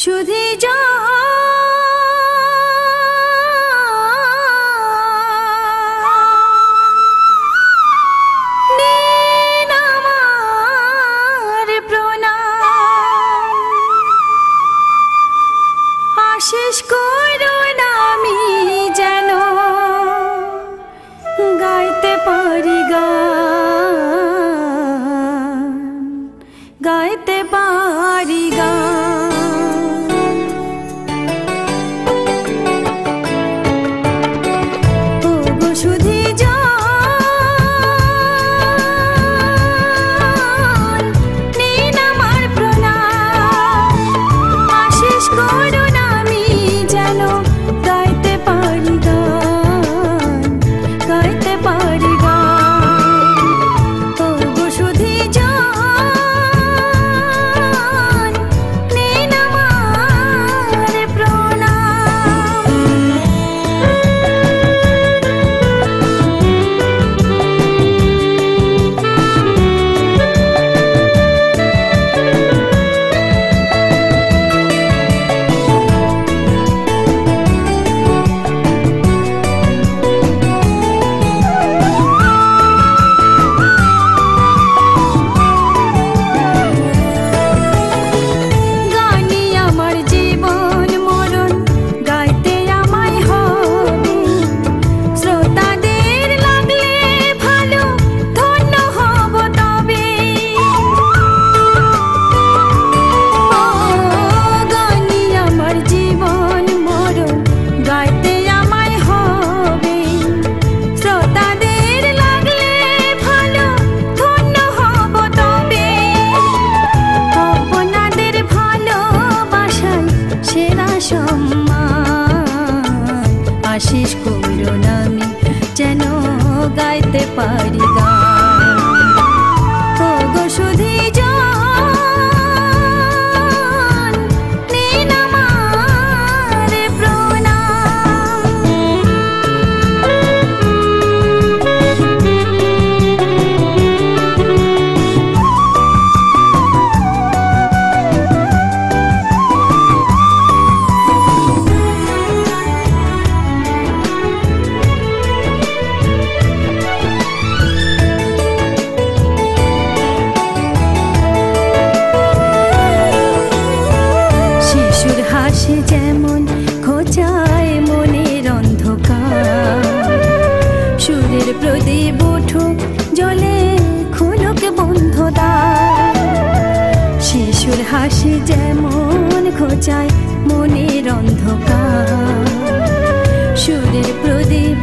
সুধী আশিস করুন আমি যেন গাইতে পারি গান, গাইতে পারি গান। ওগো সুধী জান, নিন আমার প্রণাম। আশিস করুন যেন গাইতে পারি গান, গাইতে পারি গান। ওগো সুধী জান, নিন আমার প্রণাম। আশিস করুন আমি যেন গাইতে পারি গান। ওগো সুধী জান, নিন আমার প্রণাম। হাসি যেমন খোঁচায় মনের অন্ধকার, সুরের প্রদীপ উঠুক জলে খুলুক বন্ধ দ্বার। শিশুর হাসি যেমন খোঁচায় মনের অন্ধকার, সুরের প্রদীপ